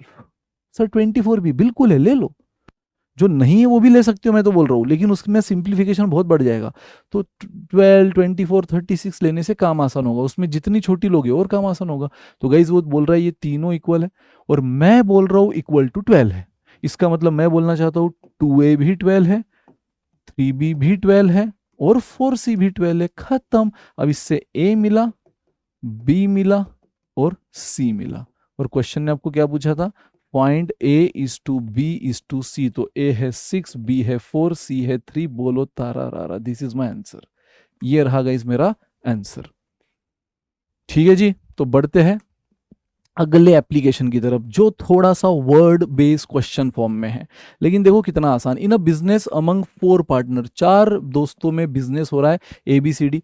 सर 24 भी बिल्कुल है, ले लो। जो नहीं है वो भी ले सकते हो, मैं तो बोल रहा हूँ, लेकिन उसमें सिंप्लीफिकेशन बहुत बढ़ जाएगा। तो 12 24 36 लेने से काम आसान होगा, उसमें जितनी छोटी लोगे और काम आसान होगा। तो गाइज वो बोल रहा है ये तीनों इक्वल है, और मैं बोल रहा हूँ इक्वल टू 12 है। इसका मतलब मैं बोलना चाहता हूँ 2A भी 12 है, 3B भी 12 है, और 4C भी 12 है। खत्म। अब इससे A मिला, B मिला और C मिला। और क्वेश्चन ने आपको क्या पूछा था? Point A:B:C। तो A है 6, B है 4, C है 3। बोलो तारा रारा, दिस इज माई आंसर। ये रहा गाइस मेरा आंसर। ठीक है जी, तो बढ़ते हैं अगले एप्लीकेशन की तरफ, जो थोड़ा सा वर्ड बेस्ड क्वेश्चन फॉर्म में है। लेकिन देखो कितना आसान। इन अ बिजनेस अमंग 4 पार्टनर, 4 दोस्तों में बिजनेस हो रहा है, ABCD,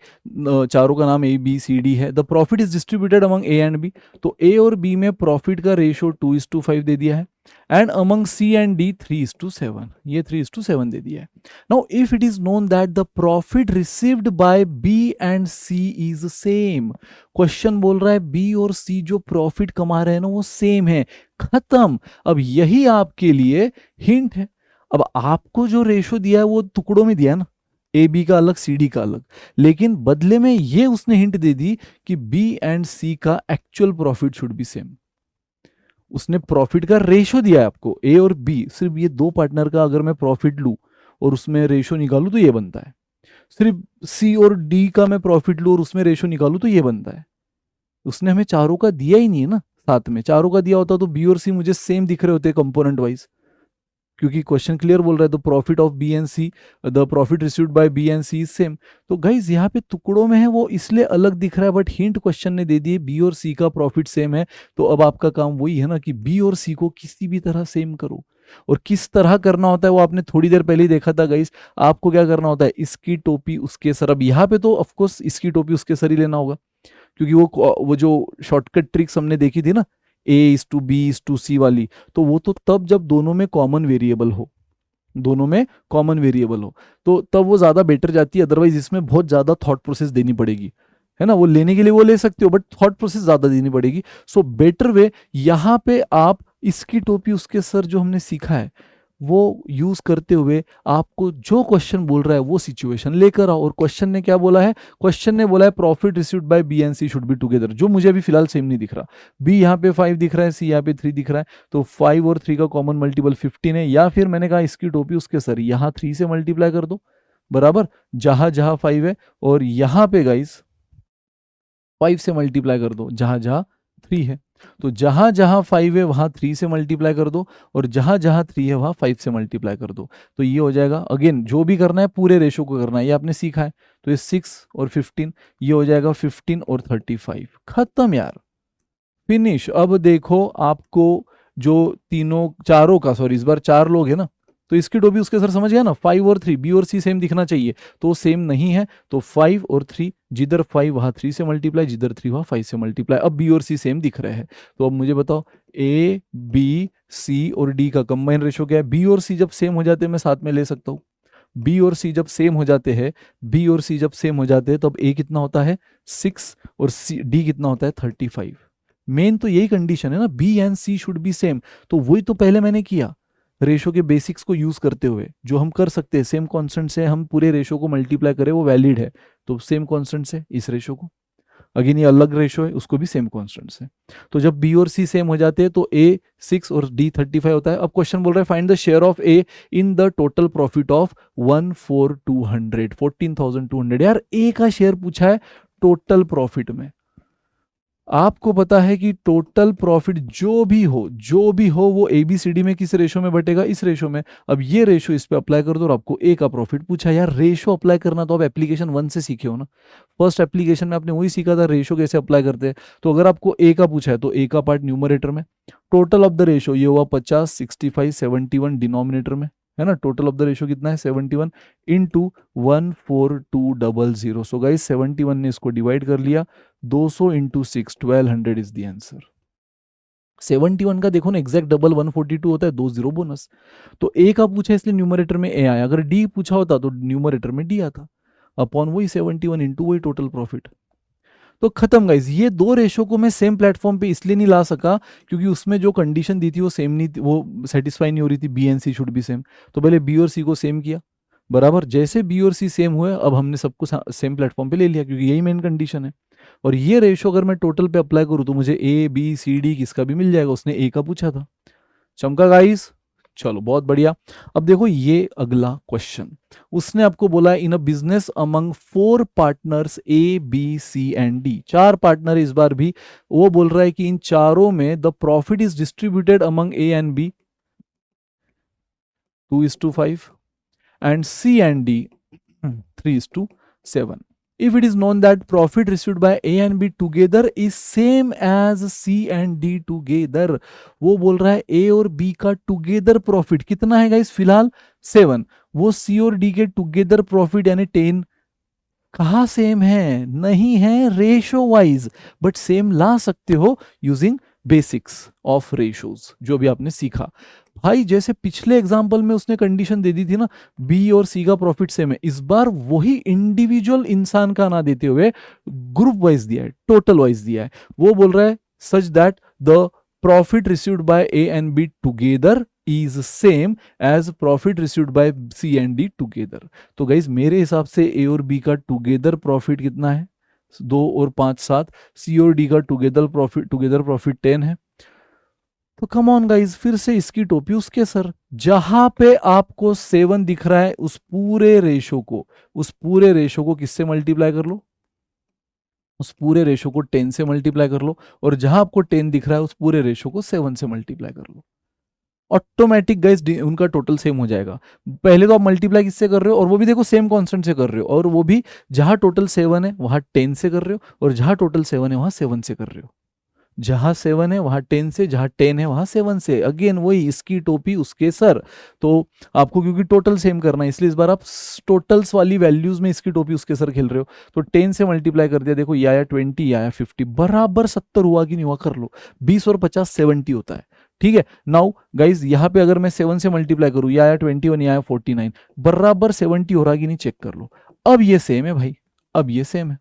चारों का नाम ABCD है। The profit is distributed among A and B। तो A और B में प्रॉफिट का रेशियो 2:5 दे दिया है, and among C and D 3:7, ये 3:7 दे दिया है। Now if it is known that the profit received bye B and C is same. Question बोल रहा है बी और सी जो प्रॉफिट कमा रहे हैं ना वो सेम है। खत्म। अब यही आपके लिए हिंट है। अब आपको जो रेशो दिया है वो टुकड़ों में दिया है ना, ए बी का अलग सी डी का अलग, लेकिन बदले में ये उसने हिंट दे दी कि बी एंड सी का actual profit should be same. उसने प्रॉफिट का रेशो दिया है आपको, ए और बी, सिर्फ ये दो पार्टनर का अगर मैं प्रॉफिट लूं और उसमें रेशो निकालूं तो ये बनता है। सिर्फ सी और डी का मैं प्रॉफिट लूं और उसमें रेशो निकालूं तो ये बनता है। उसने हमें चारों का दिया ही नहीं है ना, साथ में चारों का दिया होता तो बी और सी मुझे सेम दिख रहे होते कंपोनेंट वाइज, क्योंकि क्वेश्चन क्लियर बोल रहा है the profit of B and C, the profit received by B and C is same. तो गाइज यहाँ पे टुकड़ों में है वो इसलिए अलग दिख रहा है, बट हिंट क्वेश्चन ने दे दिए बी और सी का प्रॉफिट सेम है। तो अब आपका काम वही है ना कि बी और सी को किसी भी तरह सेम करो। और किस तरह करना होता है वो आपने थोड़ी देर पहले ही देखा था गाइस। आपको क्या करना होता है, इसकी टोपी उसके सर, अब यहाँ पे तो ऑफकोर्स इसकी टोपी उसके सर ही लेना होगा, क्योंकि वो जो शॉर्टकट ट्रिक्स हमने देखी थी ना, A is to B is to C वाली, तो वो तो तब जब दोनों में कॉमन वेरिएबल हो, दोनों में कॉमन वेरिएबल हो तो तब वो ज्यादा बेटर जाती है। अदरवाइज इसमें बहुत ज्यादा थॉट प्रोसेस देनी पड़ेगी, है ना। वो लेने के लिए वो ले सकते हो, बट थॉट प्रोसेस ज्यादा देनी पड़ेगी। सो बेटर वे यहाँ पे आप इसकी टोपी उसके सर जो हमने सीखा है वो यूज करते हुए आपको जो क्वेश्चन बोल रहा है वो सिचुएशन लेकर आओ। और क्वेश्चन ने क्या बोला है, क्वेश्चन ने बोला है profit received by B and C should be together, जो मुझे अभी फिलहाल सेम नहीं दिख रहा। बी यहाँ पे 5 दिख रहा है, सी यहाँ पे 3 दिख रहा है, तो 5 और 3 का कॉमन मल्टीपल 15 है। या फिर मैंने कहा इसकी टोपी उसके सर, यहाँ 3 से मल्टीप्लाई कर दो, बराबर, जहां जहां 5 है, और यहाँ पे गाइस 5 से मल्टीप्लाई कर दो जहां जहां 3 है। तो जहां जहां 5 है वहां 3 से मल्टीप्लाई कर दो, और जहां जहां 3 है वहां 5 से मल्टीप्लाई कर दो। तो ये हो जाएगा, अगेन जो भी करना है पूरे रेशो को करना है, ये आपने सीखा है। तो ये 6 और 15, ये हो जाएगा 15 और 35, खत्म यार, फिनिश। अब देखो आपको जो तीनों चारों का, सॉरी इस बार 4 लोग है ना, तो इसकी टोपी उसके सर समझ गया ना, 5 और 3, बी और सी सेम दिखना चाहिए, तो सेम नहीं है। तो 5 और 3, जिधर 5 वहां 3 से मल्टीप्लाई, जिधर 3 वहां 5 से मल्टीप्लाई। अब बी और सी सेम दिख रहे हैं, तो अब मुझे बताओ ए बी सी और डी का कंबाइन रेशो क्या है। बी और सी जब सेम हो जाते हैं मैं साथ में ले सकता हूँ, बी और सी जब सेम हो जाते हैं, बी और सी जब सेम हो जाते हैं तो अब ए कितना होता है 6 और सी डी कितना होता है 35। मेन तो यही कंडीशन है ना, B and C should be same. तो वही तो पहले मैंने किया, रेशो के बेसिक्स को यूज करते हुए जो हम कर सकते हैं, सेम कांस्टेंट से हम पूरे रेशो को मल्टीप्लाई करें वो वैलिड है, तो सेम कांस्टेंट से इस रेशो को, अगेन ये अलग रेशो है उसको भी सेम कांस्टेंट से। तो जब बी और सी सेम हो जाते हैं तो ए 6 और डी 35 होता है। अब क्वेश्चन बोल रहा है find the share of A in the total profit of 14,200 यार ए का शेयर पूछा है टोटल प्रॉफिट में। आपको पता है कि टोटल प्रॉफिट जो भी हो वो एबीसीडी में किस रेशो में बटेगा, इस रेशो में। अब ये रेशो इस पे अप्लाई कर दो और आपको ए का प्रॉफिट पूछा। यार रेशो अप्लाई करना तो आप एप्लीकेशन 1 से सीखे हो ना, फर्स्ट एप्लीकेशन में आपने वही सीखा था रेशो कैसे अप्लाई करते हैं। तो अगर आपको ए का पूछा है तो ए का पार्ट न्यूमरेटर में, टोटल ऑफ द रेशो ये हुआ 50, 65, 71 डिनोमिनेटर में, है ना। टोटल ऑफ द रेशो कितना है 71 इंटू 14200। सो गाइस 71 ने इसको डिवाइड कर लिया, 200 इंटू 6, 1200 इज द आंसर। 71 का देखो ना एग्जैक्ट डबल 142 होता है, 20 बोनस। तो ए का पूछा इसलिए न्यूमरेटर में ए आया, अगर डी पूछा होता तो न्यूमरेटर में डी आता, अपॉन वही 71 इंटू वही टोटल प्रॉफिट। तो खत्म गाइज। ये दो रेशो को मैं सेम प्लेटफॉर्म पे इसलिए नहीं ला सका क्योंकि उसमें जो कंडीशन दी थी वो सेम नहीं थी, वो सेटिस्फाई नहीं हो रही थी, B and C should be same. तो पहले बी और सी को सेम किया, बराबर, जैसे बी और सी सेम हुए अब हमने सबको सेम प्लेटफॉर्म पे ले लिया क्योंकि यही मेन कंडीशन है। और ये रेशो अगर मैं टोटल पे अप्लाई करूँ तो मुझे ए बी सी डी किसका भी मिल जाएगा, उसने ए का पूछा था। चमका गाइस, चलो बहुत बढ़िया। अब देखो ये अगला क्वेश्चन, उसने आपको बोला in a business among 4 partners A B C and D, 4 partner इस बार भी। वो बोल रहा है कि इन चारों में the profit is distributed among A and B 2:5 and C and D 3:7. If it is known that profit received by A and B together is same as C and D together, वो बोल रहा है A और B का together profit कितना है guys, फिलहाल 7, वो C और D के टुगेदर प्रॉफिट यानी 10 कहाँ सेम है, नहीं है रेशो वाइज, बट सेम ला सकते हो यूजिंग बेसिक्स ऑफ रेशोज जो भी आपने सीखा। भाई जैसे पिछले एग्जांपल में उसने कंडीशन दे दी थी ना बी और सी का प्रॉफिट सेम है, इस बार वही इंडिविजुअल इंसान का ना देते हुए ग्रुप वाइज दिया है, टोटल वाइज दिया है। वो बोल रहा है such that the profit received by A and B together is same as profit received by C and D together. तो गाइज मेरे हिसाब से ए और बी का टुगेदर प्रॉफिट कितना है, 2 और 5 7, सी और डी का टुगेदर प्रॉफिट 10 है। तो कम ऑन गाइज, फिर से इसकी टोपी उसके सर। जहां पे आपको 7 दिख रहा है उस पूरे रेशो को किससे मल्टीप्लाई कर लो, उस पूरे रेशो को 10 से मल्टीप्लाई कर लो, और जहां आपको 10 दिख रहा है उस पूरे रेशो को 7 से मल्टीप्लाई कर लो। ऑटोमेटिक गाइस उनका टोटल सेम हो जाएगा। पहले तो आप मल्टीप्लाई किससे कर रहे हो, और वो भी देखो सेम कांस्टेंट से कर रहे हो, और वो भी जहां टोटल 7 है वहां 10 से कर रहे हो, और जहां टोटल 7 है वहां 7 से कर रहे हो। जहां 7 है वहां 10 से, जहां 10 है वहां 7 से। अगेन वही, इसकी टोपी उसके सर। तो आपको क्योंकि टोटल सेम करना है, इसलिए इस बार आप टोटल्स वाली वैल्यूज में इसकी टोपी उसके सर खेल रहे हो। तो 10 से मल्टीप्लाई कर दिया, देखो ये आया 20, ये आया 50, बराबर 70 हुआ कि नहीं हुआ, कर लो। 20 और 50 70 होता है। ठीक है, नाउ गाइज यहाँ पे अगर मैं 7 से मल्टीप्लाई करूँ, ये आया 21, ये आया 49, बराबर 70 हो रहा कि नहीं, चेक कर लो। अब ये सेम है भाई, अब ये सेम है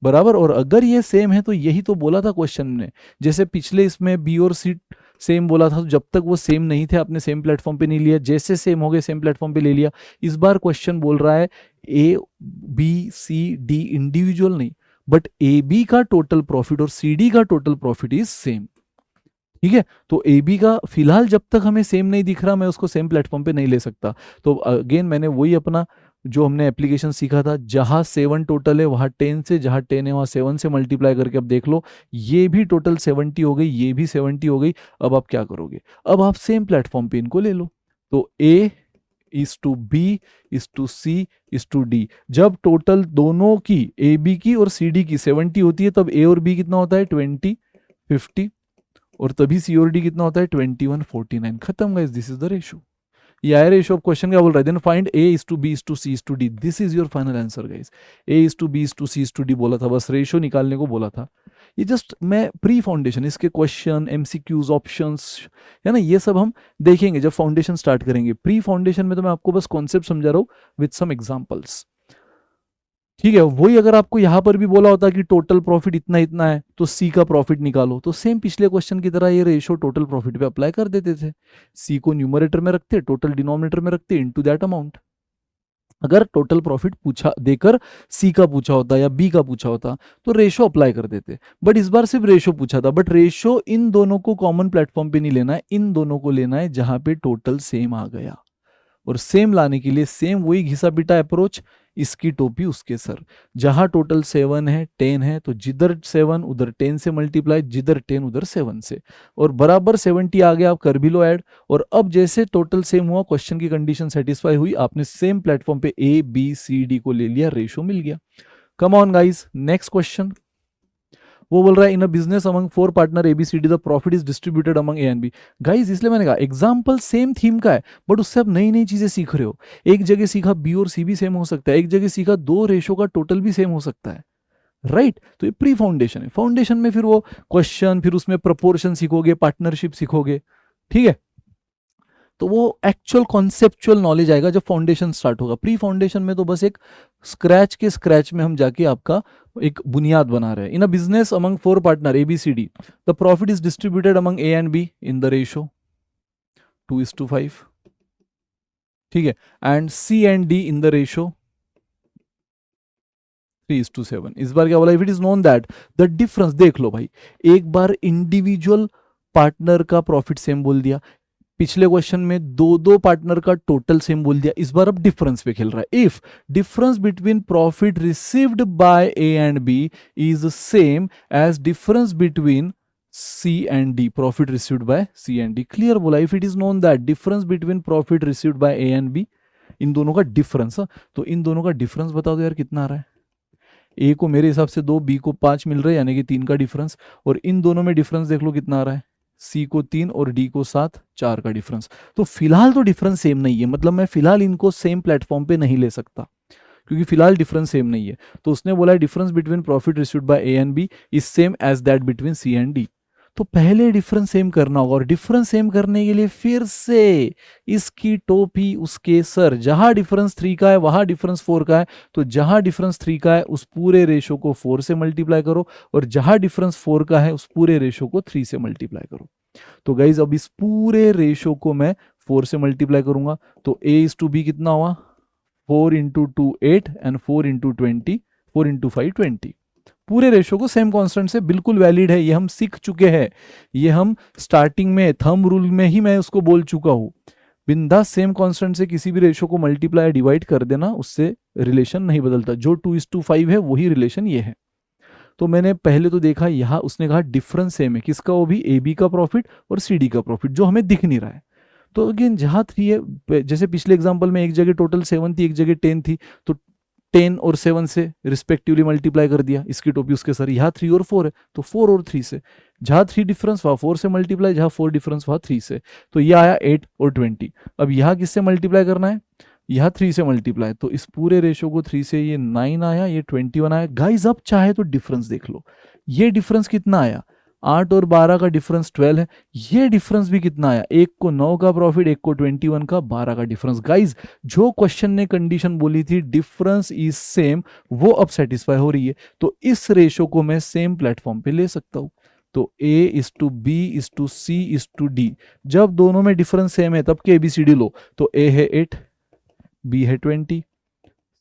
बराबर। और अगर ये सेम है तो यही तो बोला था क्वेश्चन में, जैसे पिछले इसमें बी और सी सेम बोला था, तो जब तक वो सेम नहीं थे आपने सेम प्लेटफॉर्म पे नहीं लिया, जैसे सेम हो गए सेम प्लेटफॉर्म पे ले लिया। इस बार क्वेश्चन बोल रहा है A B C D individual नहीं, बट ए बी का टोटल प्रॉफिट और सी डी का टोटल प्रॉफिट इज सेम। ठीक है, तो ए बी का फिलहाल जब तक हमें सेम नहीं दिख रहा, मैं उसको सेम प्लेटफॉर्म पे नहीं ले सकता। तो अगेन मैंने वही अपना जो हमने एप्लीकेशन सीखा था, जहां 7 टोटल है वहां 10 से, जहां 10 है वहां 7 से मल्टीप्लाई करके, अब देख लो ये भी टोटल 70 हो गई, ये भी 70 हो गई। अब आप क्या करोगे, अब आप सेम प्लेटफॉर्म पे इनको ले लो। तो A is to B is to C is to D. जब टोटल दोनों की, ए बी की और सी डी की 70 होती है, तब ए और बी कितना होता है 20 50, और तभी सी और डी कितना होता है 21 49। खत्म guys, this is the ratio. ये आया रेशियो ऑफ क्वेश्चन, क्या बोल रहा है, then find A is to B is to C is to D. This is your final answer guys. A is to B is to C is to D बोला था, बस ratio निकालने को बोला था। ये जस्ट मैं प्री फाउंडेशन, इसके क्वेश्चन एमसीक्यूज ऑप्शंस है ना, ये सब हम देखेंगे जब फाउंडेशन स्टार्ट करेंगे। प्री फाउंडेशन में तो मैं आपको बस कॉन्सेप्ट समझा रहा हूँ विद सम एग्जांपल्स। ठीक है, वही अगर आपको यहां पर भी बोला होता कि टोटल प्रॉफिट इतना इतना है तो सी का प्रॉफिट निकालो, तो सेम पिछले क्वेश्चन की तरह ये रेशियो टोटल प्रॉफिट पे अप्लाई कर देते थे। सी को न्यूमरेटर में रखते, टोटल डिनोमिनेटर में रखते, इनटू दैट अमाउंट। अगर टोटल प्रॉफिट पूछा देकर सी का पूछा होता या बी का पूछा होता तो रेशो अप्लाई कर देते, बट इस बार सिर्फ रेशो पूछा था। बट रेशो इन दोनों को कॉमन प्लेटफॉर्म पे नहीं लेना है, इन दोनों को लेना है जहां पे टोटल सेम आ गया। और सेम लाने के लिए सेम वही घिसा पिटा अप्रोच, इसकी टोपी उसके सर। जहां टोटल 7 है 10 है, तो जिधर 7 उधर 10 से मल्टीप्लाई, जिधर 10 उधर 7 से, और बराबर 70 आ गया, आप कर भी लो ऐड। और अब जैसे टोटल सेम हुआ, क्वेश्चन की कंडीशन सेटिस्फाई हुई, आपने सेम प्लेटफॉर्म पे ए बी सी डी को ले लिया, रेशो मिल गया। Come on guys, next question. वो बोल रहा है in a business among 4 partner A B C D the profit is distributed among A and B. Guys इसलिए मैंने कहा एग्जांपल सेम थीम का है, बट उससे आप नई नई चीजें सीख रहे हो। एक जगह सीखा बी और सी भी सेम हो सकता है, एक जगह सीखा दो रेशो का टोटल भी सेम हो सकता है, राइट। तो ये प्री फाउंडेशन है। फाउंडेशन में फिर वो क्वेश्चन, फिर उसमें प्रपोर्शन सीखोगे, पार्टनरशिप सीखोगे, ठीक है। तो वो एक्चुअल कॉन्सेप्चुअल नॉलेज आएगा जब फाउंडेशन स्टार्ट होगा। प्री फाउंडेशन में तो बस एक स्क्रैच में हम जाके आपका एक बुनियाद बना रहे हैं। In a business among 4 partner A B C D the profit is distributed among A and B in the ratio 2:5, ठीक है, and C and D in the ratio 3:7। इस बार क्या बोला, if it is known that the difference, देख लो भाई, एक बार इंडिविजुअल पार्टनर का प्रॉफिट सेम बोल दिया, पिछले क्वेश्चन में दो दो पार्टनर का टोटल सेम बोल दिया, इस बार अब डिफरेंस पे खेल रहा है। If difference between profit received by A and B is same as difference between C and D, profit received by C and D. Clear बोला, if it is known that difference between profit received by A and B, इन दोनों का difference, तो इन दोनों का difference बता दो यार कितना आ रहा है। ए को मेरे हिसाब से 2, बी को 5 मिल रहा है, यानी कि 3 का डिफरेंस, और इन दोनों में डिफरेंस देख लो कितना आ रहा है, सी को 3 और डी को 7, 4 का डिफरेंस। तो फिलहाल तो डिफरेंस सेम नहीं है, मतलब मैं फिलहाल इनको सेम प्लेटफॉर्म पे नहीं ले सकता क्योंकि फिलहाल डिफरेंस सेम नहीं है। तो उसने बोला difference between profit received by A and B is same as that between C and D. तो पहले डिफरेंस सेम करना होगा, और डिफरेंस सेम करने के लिए फिर से इसकी टोपी उसके सर। जहां डिफरेंस 3 का है वहां डिफरेंस 4 का है, तो जहां डिफरेंस 3 का है उस पूरे रेशो को 4 से मल्टीप्लाई करो, और जहां डिफरेंस 4 का है उस पूरे रेशो को 3 से मल्टीप्लाई करो। तो गाइज अब इस पूरे रेशो को मैं 4 से मल्टीप्लाई करूंगा, तो a इज टू बी कितना हुआ, 4 इंटू 2 8 एंड 4 इंटू 20, 4 इंटू 5 20, पूरे रेशो को सेम कांस्टेंट से बिल्कुल वैलिड है, ये हम सीख चुके हैं, ये हम स्टार्टिंग में थंब रूल में ही मैं उसको बोल चुका हूं। बिंदास सेम कांस्टेंट से किसी भी रेशो को मल्टीप्लाई डिवाइड कर देना, उससे रिलेशन नहीं बदलता, जो 2:5 है वही रिलेशन ये है। तो मैंने पहले तो देखा यहाँ उसने कहा डिफरेंस सेम है, किसका, वो भी ए बी का प्रॉफिट और सी डी का प्रॉफिट, जो हमें दिख नहीं रहा है। तो अगेन जहाँ 3 है, जैसे पिछले एग्जाम्पल में एक जगह टोटल 7 थी, एक जगह 10 थी, तो 10 और 7 से रिस्पेक्टिवली मल्टीप्लाई कर दिया, इसकी टोपी उसके सर। यहाँ 3 और 4 है तो 4 और 3 से, जहाँ 3 डिफरेंस वहाँ 4 से मल्टीप्लाई, जहाँ 4 डिफरेंस वहाँ 3 से, तो ये आया 8 और 20। अब यहाँ किससे मल्टीप्लाई करना है, यहाँ 3 से मल्टीप्लाई, तो इस पूरे रेशो को 3 से ये 9 आया, ये 21 आया। गाइज अब चाहे तो डिफरेंस देख लो, ये डिफरेंस कितना आया, 8 और 12 का डिफरेंस 12 है, ये डिफरेंस भी कितना आया, एक को 9 का प्रॉफिट, एक को 21 का 12 का डिफरेंस। गाइज जो क्वेश्चन ने कंडीशन बोली थी डिफरेंस इज सेम, वो अब सेटिस्फाई हो रही है, तो इस रेशो को मैं सेम प्लेटफॉर्म पे ले सकता हूं। तो A:B:C:D, जब दोनों में डिफरेंस सेम है तब के ABCD लो, तो A है 8, B है 20,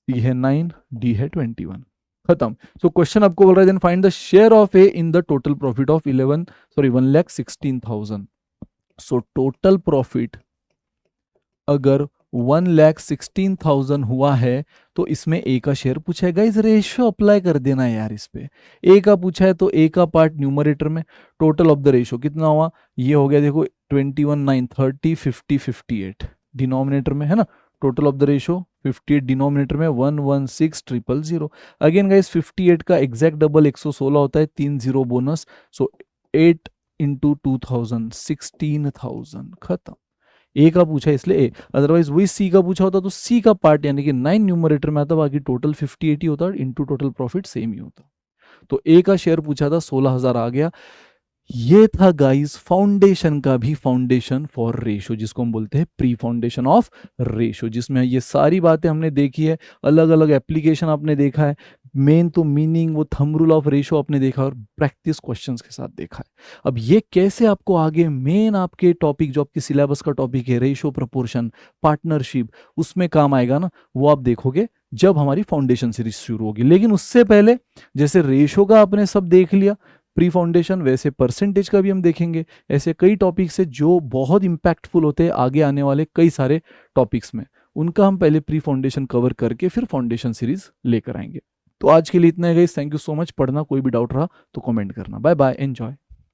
C है 9, D है 21, खत्म। सो क्वेश्चन आपको बोल रहा है then find the share of A in the total profit of 1,16,000। So total profit अगर 1,16,000 हुआ है तो इसमें ए का शेयर पूछा है। गाइस रेशियो अप्लाई कर देना है यार, इस पे ए का पूछा है तो ए का पार्ट न्यूमरेटर में, टोटल ऑफ द रेशियो कितना हुआ, ये हो गया देखो 21, 9, 30, 50, 58 डिनोमिनेटर में है ना, total of the ratio 58 denominator में 116,000। अगेन गाइस 58 का एग्जैक्ट डबल 116 होता है, 3 0 बोनस, सो 8 इंटू 2000 16,000, खत्म। ए का पूछा इसलिए ए, अदरवाइज वही सी का पूछा होता तो सी का पार्ट यानी कि 9 न्यूमरेटर में आता, बाकी टोटल 58 ही होता, इंटू टोटल प्रॉफिट सेम ही होता। तो ए का शेयर पूछा था 16,000 आ गया। ये था गाइस फाउंडेशन का भी फाउंडेशन फॉर रेशो, जिसको हम बोलते हैं प्री फाउंडेशन ऑफ रेशो, जिसमें ये सारी बातें हमने देखी है, अलग अलग एप्लीकेशन आपने देखा है, मेन तो मीनिंग वो थंब रूल ऑफ रेशो आपने देखा और प्रैक्टिस क्वेश्चंस के साथ देखा है। अब ये कैसे आपको आगे मेन आपके टॉपिक जो आपके सिलेबस का टॉपिक है रेशो, प्रोपोर्शन, पार्टनरशिप, उसमें काम आएगा ना, वो आप देखोगे जब हमारी फाउंडेशन सीरीज शुरू होगी। लेकिन उससे पहले जैसे रेशो का आपने सब देख लिया प्री फाउंडेशन, वैसे परसेंटेज का भी हम देखेंगे। ऐसे कई टॉपिक्स है जो बहुत इंपैक्टफुल होते हैं आगे आने वाले कई सारे टॉपिक्स में, उनका हम पहले प्री फाउंडेशन कवर करके फिर फाउंडेशन सीरीज लेकर आएंगे। तो आज के लिए इतना है guys, thank you so much. पढ़ना कोई भी डाउट रहा तो कमेंट करना। Bye bye, enjoy.